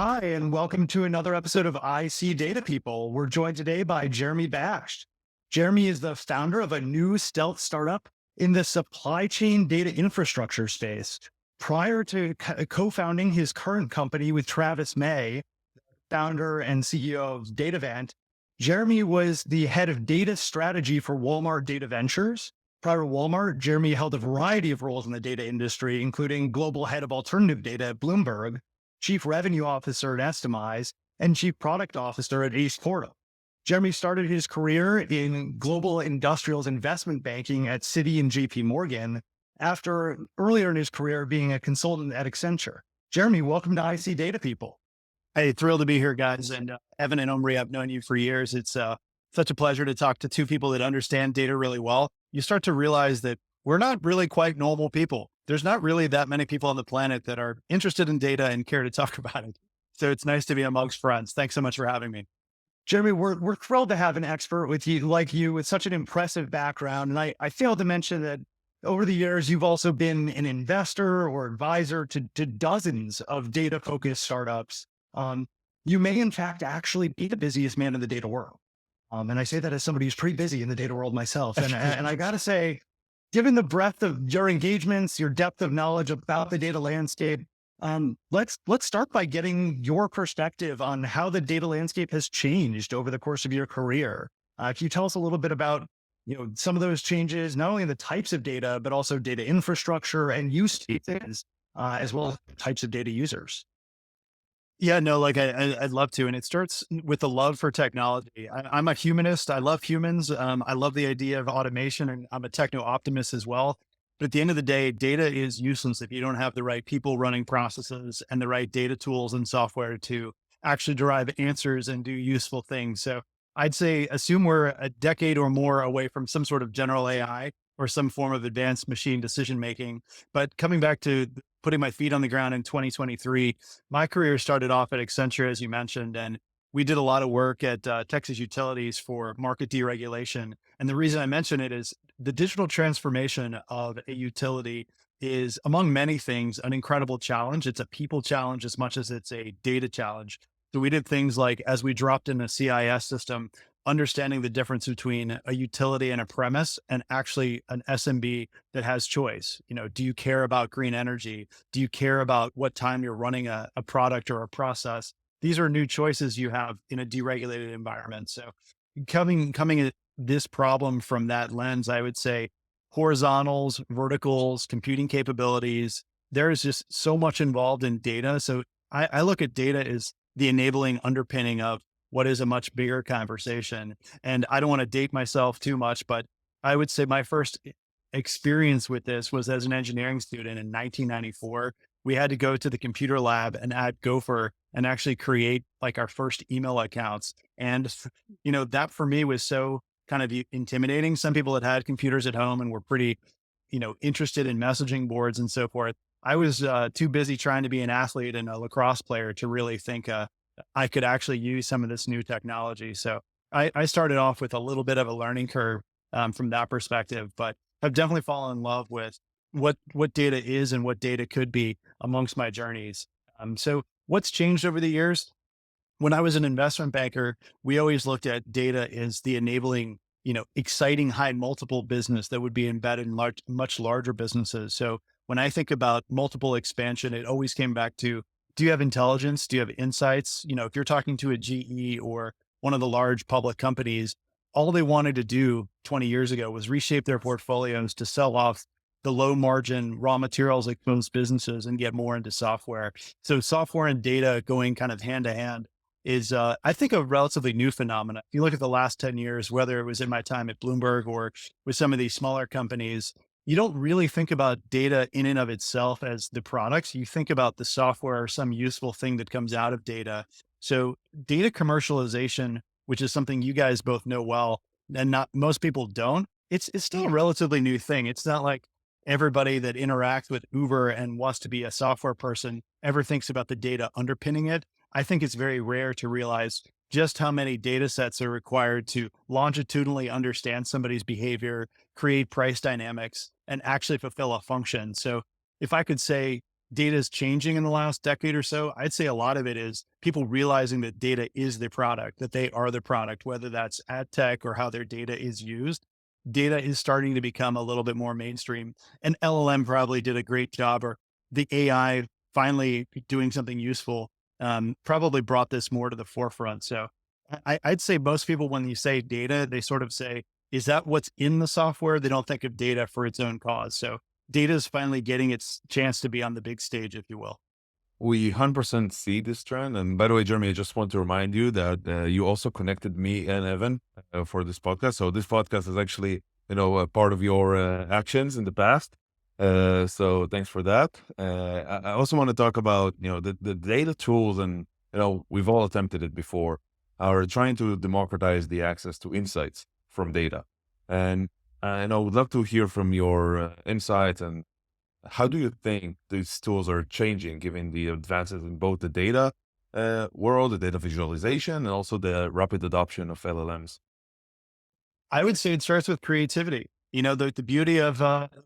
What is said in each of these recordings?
Hi, and welcome to another episode of I See Data People. We're joined today by Jeremy Baksht. Jeremy is the founder of a new stealth startup in the supply chain data infrastructure space. Prior to co-founding his current company with Travis May, founder and CEO of Datavant, Jeremy was the head of data strategy for Walmart Data Ventures. Prior to Walmart, Jeremy held a variety of roles in the data industry, including global head of alternative data at Bloomberg, chief revenue officer at Estimize, and chief product officer at Ace Portal. Jeremy started his career in global industrials investment banking at Citi and JP Morgan after earlier in his career being a consultant at Accenture. Jeremy, welcome to IC Data People. Hey, thrilled to be here, guys. And Evan and Omri, I've known you for years. It's such a pleasure to talk to two people that understand data really well. You start to realize that we're not really quite normal people. There's not really that many people on the planet that are interested in data and care to talk about it. So it's nice to be amongst friends. Thanks so much for having me. Jeremy, we're thrilled to have an expert with you like you with such an impressive background. And I failed to mention that over the years, you've also been an investor or advisor to dozens of data-focused startups. You may, in fact, actually be the busiest man in the data world. And I say that as somebody who's pretty busy in the data world myself. And I got to say, given the breadth of your engagements, your depth of knowledge about the data landscape, let's start by getting your perspective on how the data landscape has changed over the course of your career. Can you tell us a little bit about some of those changes, not only in the types of data, but also data infrastructure and use cases, as well as types of data users? Yeah, no, like I'd love to. And it starts with the love for technology. I'm a humanist. I love humans. I love the idea of automation, and I'm a techno optimist as well. But at the end of the day, data is useless if you don't have the right people running processes and the right data tools and software to actually derive answers and do useful things. So I'd say assume we're a decade or more away from some sort of general AI or some form of advanced machine decision making. But coming back to putting my feet on the ground in 2023, my career started off at Accenture, as you mentioned, and we did a lot of work at Texas Utilities for market deregulation. And the reason I mention it is the digital transformation of a utility is, among many things, an incredible challenge. It's a people challenge as much as it's a data challenge. So we did things like, as we dropped in a CIS system, understanding the difference between a utility and a premise and actually an SMB that has choice. Do you care about green energy? Do you care about what time you're running a product or a process? These are new choices you have in a deregulated environment. So coming at this problem from that lens, I would say horizontals, verticals, computing capabilities, there is just so much involved in data. So I look at data as the enabling underpinning of what is a much bigger conversation. And I don't want to date myself too much, but I would say my first experience with this was as an engineering student in 1994. We had to go to the computer lab and add Gopher and actually create like our first email accounts. And, that for me was so kind of intimidating. Some people had computers at home and were pretty, interested in messaging boards and so forth. I was too busy trying to be an athlete and a lacrosse player to really think I could actually use some of this new technology. So I started off with a little bit of a learning curve from that perspective, but I've definitely fallen in love with what data is and what data could be amongst my journeys. So what's changed over the years? When I was an investment banker, we always looked at data as the enabling, exciting high multiple business that would be embedded in much larger businesses. So when I think about multiple expansion, it always came back to, do you have intelligence? Do you have insights? If you're talking to a GE or one of the large public companies, all they wanted to do 20 years ago was reshape their portfolios to sell off the low margin raw materials exposed businesses and get more into software. So software and data going kind of hand to hand is, I think, a relatively new phenomenon. If you look at the last 10 years, whether it was in my time at Bloomberg or with some of these smaller companies, you don't really think about data in and of itself as the products. You think about the software or some useful thing that comes out of data. So data commercialization, which is something you guys both know well, and not most people don't, it's still a relatively new thing. It's not like everybody that interacts with Uber and wants to be a software person ever thinks about the data underpinning it. I think it's very rare to realize just how many data sets are required to longitudinally understand somebody's behavior, create price dynamics, and actually fulfill a function. So if I could say data is changing in the last decade or so, I'd say a lot of it is people realizing that data is the product, that they are the product, whether that's ad tech or how their data is used. Data is starting to become a little bit more mainstream. And LLM probably did a great job, or the AI finally doing something useful probably brought this more to the forefront. So I'd say most people, when you say data, they sort of say, is that what's in the software? They don't think of data for its own cause. So data is finally getting its chance to be on the big stage, if you will. We 100% see this trend. And by the way, Jeremy, I just want to remind you that you also connected me and Evan for this podcast. So this podcast is actually, a part of your actions in the past. So thanks for that. I also want to talk about, the data tools and, we've all attempted it before, are trying to democratize the access to insights from data. And I would love to hear from your insights and how do you think these tools are changing given the advances in both the data world, the data visualization, and also the rapid adoption of LLMs? I would say it starts with creativity. The beauty of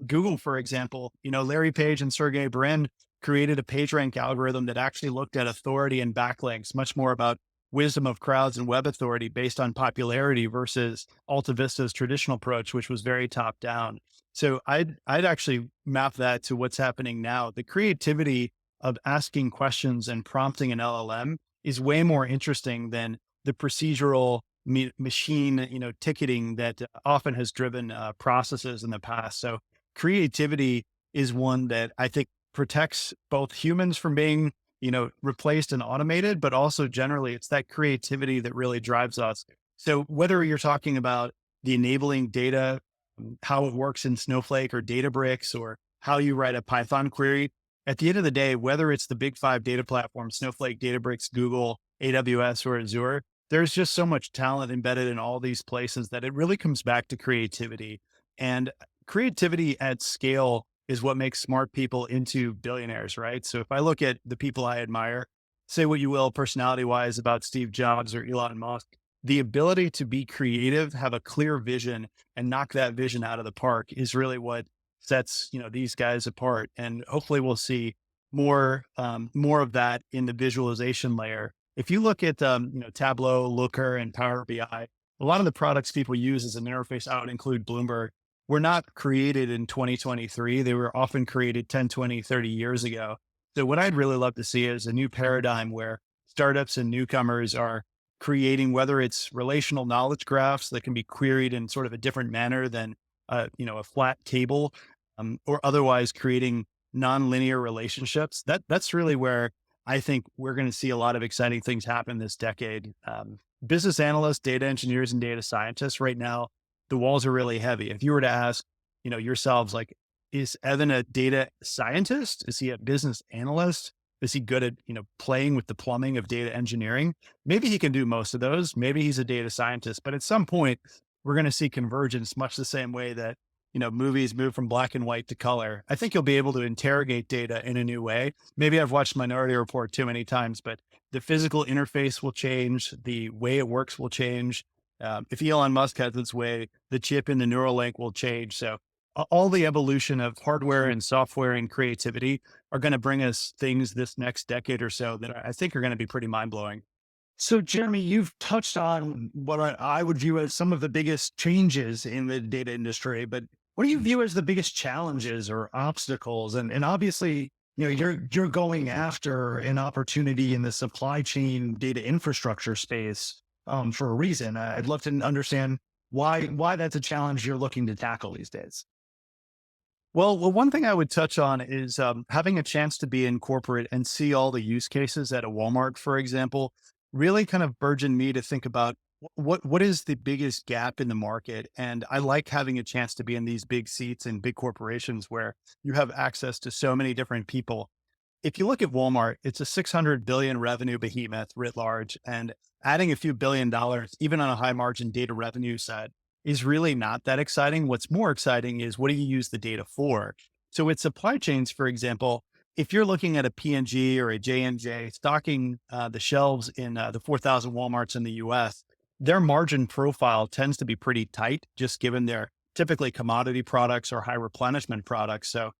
Google, for example, Larry Page and Sergey Brin created a PageRank algorithm that actually looked at authority and backlinks, much more about wisdom of crowds and web authority based on popularity versus Alta Vista's traditional approach, which was very top down. So I'd actually map that to what's happening now. The creativity of asking questions and prompting an LLM is way more interesting than the procedural machine, ticketing that often has driven processes in the past. So creativity is one that I think protects both humans from being, replaced and automated, but also generally it's that creativity that really drives us. So whether you're talking about the enabling data, how it works in Snowflake or Databricks, or how you write a Python query, at the end of the day, whether it's the big five data platforms, Snowflake, Databricks, Google, AWS, or Azure, there's just so much talent embedded in all these places that it really comes back to creativity. And creativity at scale is what makes smart people into billionaires, right? So if I look at the people I admire, say what you will, personality wise, about Steve Jobs or Elon Musk, the ability to be creative, have a clear vision, and knock that vision out of the park is really what sets these guys apart. And hopefully we'll see more of that in the visualization layer. If you look at Tableau, Looker, and Power BI, a lot of the products people use as an interface, I would include Bloomberg, were not created in 2023. They were often created 10, 20, 30 years ago. So what I'd really love to see is a new paradigm where startups and newcomers are creating, whether it's relational knowledge graphs that can be queried in sort of a different manner than a flat table, or otherwise creating nonlinear relationships. That's really where I think we're going to see a lot of exciting things happen this decade. Business analysts, data engineers, and data scientists right now, the walls are really heavy. If you were to ask, yourselves, like, is Evan a data scientist? Is he a business analyst? Is he good at, playing with the plumbing of data engineering? Maybe he can do most of those. Maybe he's a data scientist, but at some point we're going to see convergence, much the same way that, movies move from black and white to color. I think you'll be able to interrogate data in a new way. Maybe I've watched Minority Report too many times, but the physical interface will change. The way it works will change. If Elon Musk has its way, the chip in the Neuralink will change. So all the evolution of hardware and software and creativity are going to bring us things this next decade or so that I think are going to be pretty mind blowing. So, Jeremy, you've touched on what I would view as some of the biggest changes in the data industry, but what do you view as the biggest challenges or obstacles? And obviously, you're going after an opportunity in the supply chain data infrastructure space for a reason. I'd love to understand why that's a challenge you're looking to tackle these days. Well, one thing I would touch on is having a chance to be in corporate and see all the use cases at a Walmart, for example, really kind of burgeoned me to think about what is the biggest gap in the market. And I like having a chance to be in these big seats in big corporations where you have access to so many different people. If you look at Walmart, it's a 600 billion revenue behemoth writ large, and adding a few $1 billion, even on a high margin data revenue side, is really not that exciting. What's more exciting is, what do you use the data for? So with supply chains, for example, if you're looking at a P&G or a J&J stocking the shelves in the 4,000 Walmarts in the US, their margin profile tends to be pretty tight, just given their typically commodity products or high replenishment products. So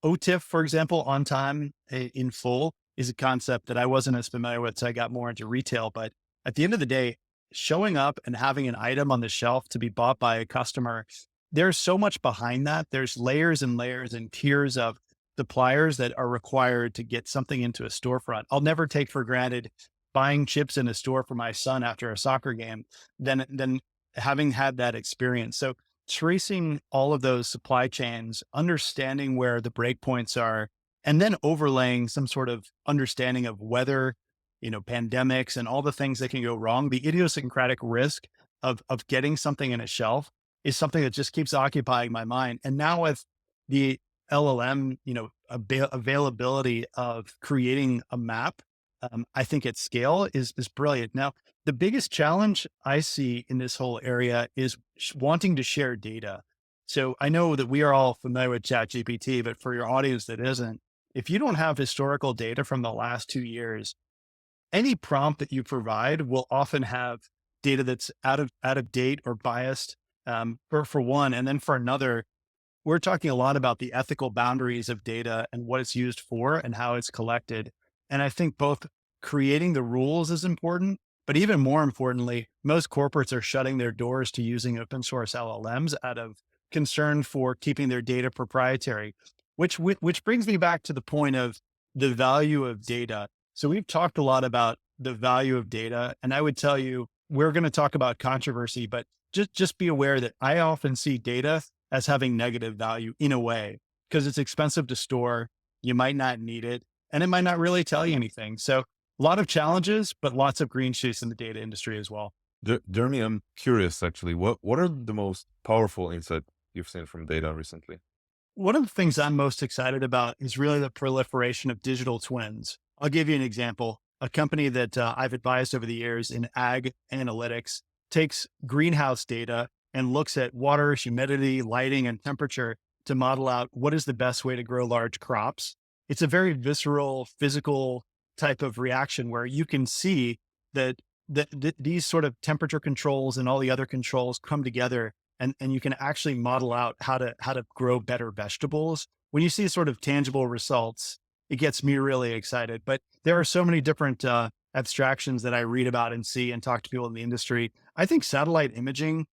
OTIF, for example, on time in full is a concept that I wasn't as familiar with. So I got more into retail. But at the end of the day, showing up and having an item on the shelf to be bought by a customer, there's so much behind that. There's layers and layers and tiers of suppliers that are required to get something into a storefront. I'll never take for granted buying chips in a store for my son after a soccer game than having had that experience. So tracing all of those supply chains, understanding where the breakpoints are, and then overlaying some sort of understanding of weather, pandemics and all the things that can go wrong. The idiosyncratic risk of getting something in a shelf is something that just keeps occupying my mind. And now with the LLM, availability of creating a map, I think at scale is brilliant. Now, the biggest challenge I see in this whole area is wanting to share data. So I know that we are all familiar with ChatGPT, but for your audience that isn't, if you don't have historical data from the last 2 years, any prompt that you provide will often have data that's out of date or biased, for one. And then for another, we're talking a lot about the ethical boundaries of data and what it's used for and how it's collected. And I think both creating the rules is important, but even more importantly, most corporates are shutting their doors to using open source LLMs out of concern for keeping their data proprietary, which brings me back to the point of the value of data. So we've talked a lot about the value of data, and I would tell you, we're going to talk about controversy, but just be aware that I often see data as having negative value in a way, because it's expensive to store. You might not need it, and it might not really tell you anything. So a lot of challenges, but lots of green shoots in the data industry as well. Jeremy, I'm curious actually, what are the most powerful insight you've seen from data recently? One of the things I'm most excited about is really the proliferation of digital twins. I'll give you an example. A company that I've advised over the years in ag analytics takes greenhouse data and looks at water, humidity, lighting, and temperature to model out what is the best way to grow large crops. It's a very visceral, physical type of reaction where you can see that these sort of temperature controls and all the other controls come together, and you can actually model out how to grow better vegetables. When you see sort of tangible results, it gets me really excited. But there are so many different abstractions that I read about and see and talk to people in the industry. I think satellite imaging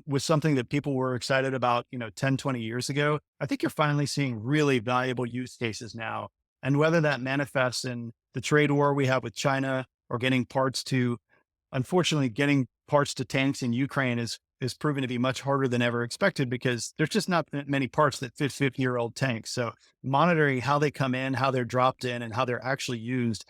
was something that people were excited about, 10, 20 years ago. I think you're finally seeing really valuable use cases now. And whether that manifests in the trade war we have with China or unfortunately, getting parts to tanks in Ukraine is proven to be much harder than ever expected, because there's just not many parts that fit 50-year-old tanks. So monitoring how they come in, how they're dropped in, and how they're actually used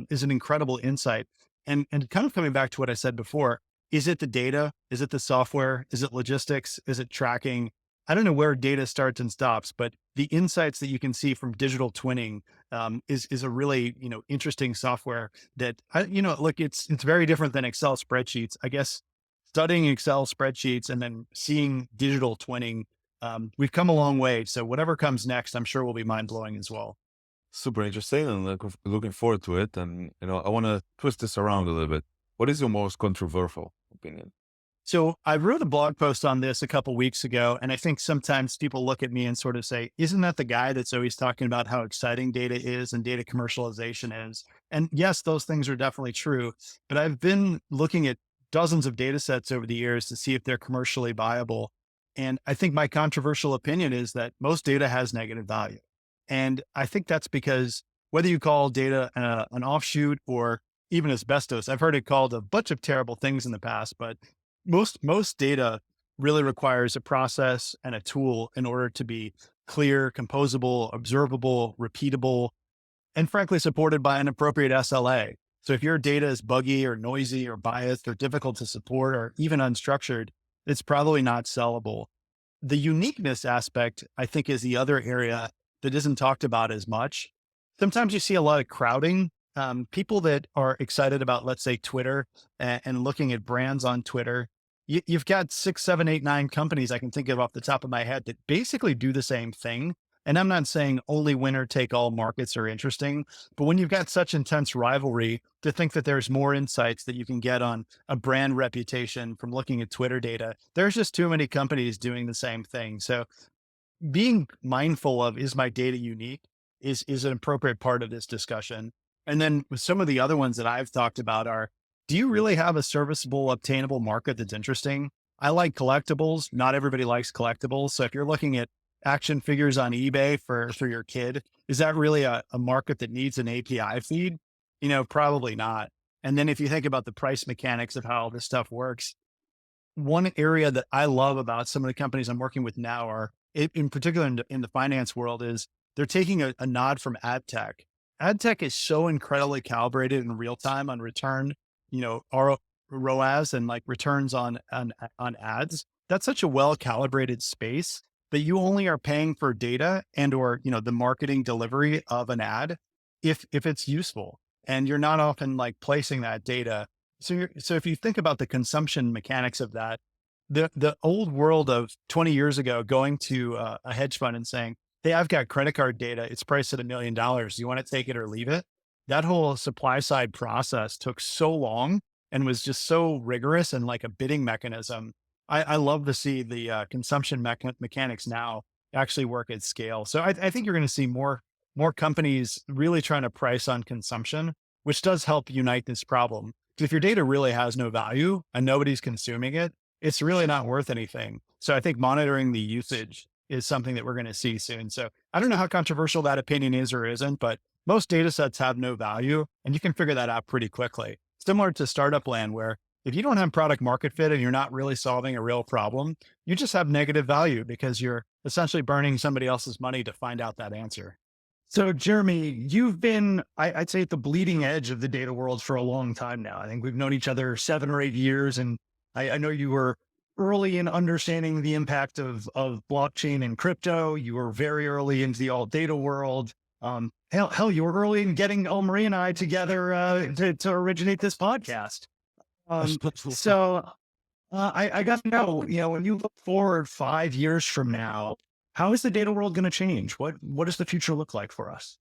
is an incredible insight. And kind of coming back to what I said before, is it the data? Is it the software? Is it logistics? Is it tracking? I don't know where data starts and stops, but the insights that you can see from digital twinning is a really, interesting software that look, it's very different than Excel spreadsheets. I guess studying Excel spreadsheets and then seeing digital twinning, we've come a long way. So whatever comes next, I'm sure will be mind blowing as well. Super interesting, and looking forward to it. And I want to twist this around a little bit. What is your most controversial opinion? So I wrote a blog post on this a couple weeks ago, and I think sometimes people look at me and sort of say, isn't that the guy that's always talking about how exciting data is and data commercialization is? And yes, those things are definitely true, but I've been looking at dozens of data sets over the years to see if they're commercially viable. And I think my controversial opinion is that most data has negative value. And I think that's because whether you call data an offshoot or even asbestos, I've heard it called a bunch of terrible things in the past, but most data really requires a process and a tool in order to be clear, composable, observable, repeatable, and frankly supported by an appropriate SLA. So if your data is buggy or noisy or biased or difficult to support or even unstructured, it's probably not sellable. The uniqueness aspect, I think, is the other area that isn't talked about as much. Sometimes you see a lot of crowding. People that are excited about, let's say, Twitter and looking at brands on Twitter. You've got 6, 7, 8, 9 companies I can think of off the top of my head that basically do the same thing. And I'm not saying only winner take all markets are interesting, but when you've got such intense rivalry, to think that there's more insights that you can get on a brand reputation from looking at Twitter data, there's just too many companies doing the same thing. So being mindful of, is my data unique, is an appropriate part of this discussion. And then with some of the other ones that I've talked about are, do you really have a serviceable, obtainable market that's interesting? I like collectibles. Not everybody likes collectibles. So if you're looking at action figures on eBay for your kid, is that really a market that needs an API feed? Probably not. And then if you think about the price mechanics of how all this stuff works, one area that I love about some of the companies I'm working with now are, in particular in the finance world, is they're taking a nod from ad tech. Ad tech is so incredibly calibrated in real time on return, ROAS and like returns on ads. That's such a well calibrated space that you only are paying for data and or the marketing delivery of an ad if it's useful, and you're not often like placing that data. So if you think about the consumption mechanics of that, the old world of 20 years ago, going to a hedge fund and saying, "Hey, I've got credit card data. It's priced at $1 million. Do you want to take it or leave it?" That whole supply side process took so long and was just so rigorous and like a bidding mechanism. I love to see the consumption mechanics now actually work at scale. So I think you're going to see more companies really trying to price on consumption, which does help unite this problem. Because if your data really has no value and nobody's consuming it, it's really not worth anything. So I think monitoring the usage is something that we're going to see soon. So I don't know how controversial that opinion is or isn't, but most data sets have no value, and you can figure that out pretty quickly. Similar to startup land, where if you don't have product market fit and you're not really solving a real problem, you just have negative value because you're essentially burning somebody else's money to find out that answer. So, Jeremy, you've been, I'd say, at the bleeding edge of the data world for a long time now. I think we've known each other 7 or 8 years, and I know you were early in understanding the impact of blockchain and crypto. You were very early into the alt data world. Hell, you were early in getting Marie and I together to originate this podcast. I got to know, when you look forward 5 years from now, how is the data world going to change? What does the future look like for us?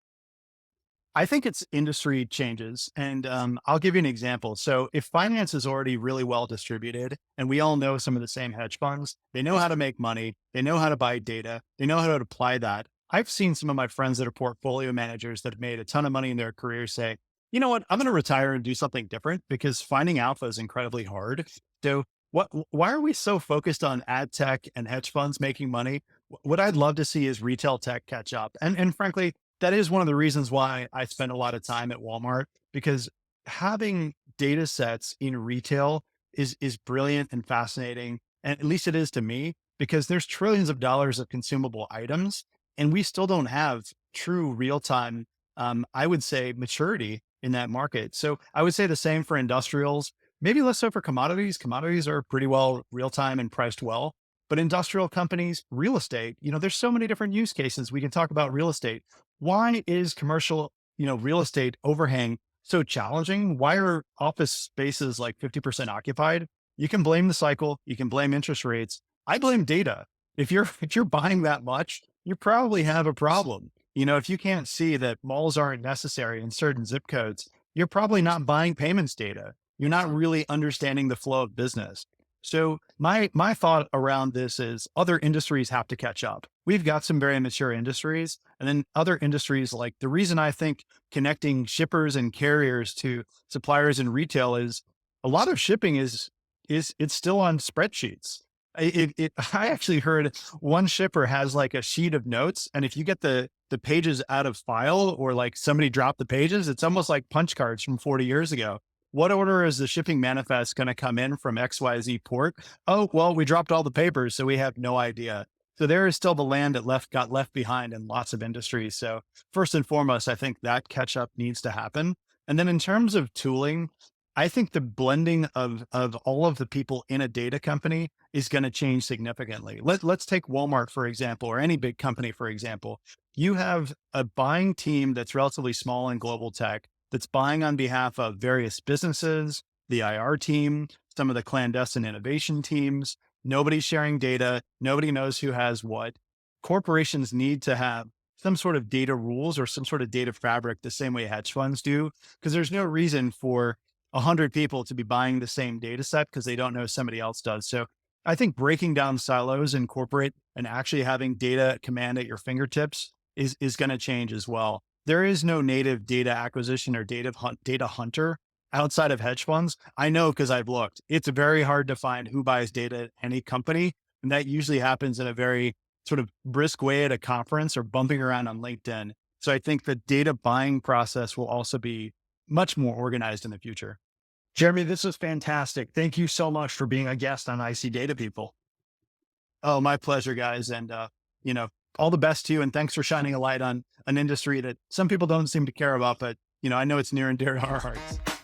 I think it's industry changes. And I'll give you an example. So if finance is already really well distributed, and we all know some of the same hedge funds, they know how to make money, they know how to buy data, they know how to apply that. I've seen some of my friends that are portfolio managers that have made a ton of money in their career say, you know what, I'm going to retire and do something different because finding alpha is incredibly hard. So why are we so focused on ad tech and hedge funds making money? What I'd love to see is retail tech catch up. And frankly, that is one of the reasons why I spend a lot of time at Walmart, because having data sets in retail is brilliant and fascinating. And at least it is to me, because there's trillions of dollars of consumable items, and we still don't have true real time, I would say, maturity in that market. So I would say the same for industrials, maybe less so for commodities. Commodities are pretty well real time and priced well. But industrial companies, real estate, there's so many different use cases. We can talk about real estate. Why is commercial, real estate overhang so challenging? Why are office spaces like 50% occupied? You can blame the cycle. You can blame interest rates. I blame data. If you're buying that much, you probably have a problem. If you can't see that malls aren't necessary in certain zip codes, you're probably not buying payments data. You're not really understanding the flow of business. So my thought around this is other industries have to catch up. We've got some very mature industries, and then other industries, like the reason I think connecting shippers and carriers to suppliers in retail is a lot of shipping is it's still on spreadsheets. I actually heard one shipper has like a sheet of notes, and if you get the pages out of file, or like somebody dropped the pages, it's almost like punch cards from 40 years ago. What order is the shipping manifest going to come in from XYZ port? Oh, well, we dropped all the papers, so we have no idea. So there is still the land that got left behind in lots of industries. So first and foremost, I think that catch up needs to happen. And then in terms of tooling, I think the blending of all of the people in a data company is going to change significantly. Let's take Walmart, for example, or any big company, for example. You have a buying team that's relatively small in global tech that's buying on behalf of various businesses, the IR team, some of the clandestine innovation teams. Nobody's sharing data. Nobody knows who has what. Corporations need to have some sort of data rules or some sort of data fabric the same way hedge funds do, because there's no reason for 100 people to be buying the same data set because they don't know somebody else does. So I think breaking down silos and corporate and actually having data at command at your fingertips is going to change as well. There is no native data acquisition or data hunter outside of hedge funds. I know because I've looked. It's very hard to find who buys data at any company. And that usually happens in a very sort of brisk way at a conference or bumping around on LinkedIn. So I think the data buying process will also be much more organized in the future. Jeremy, this was fantastic. Thank you so much for being a guest on IC Data People. Oh, my pleasure, guys. And, all the best to you. And thanks for shining a light on an industry that some people don't seem to care about, but, I know it's near and dear to our hearts.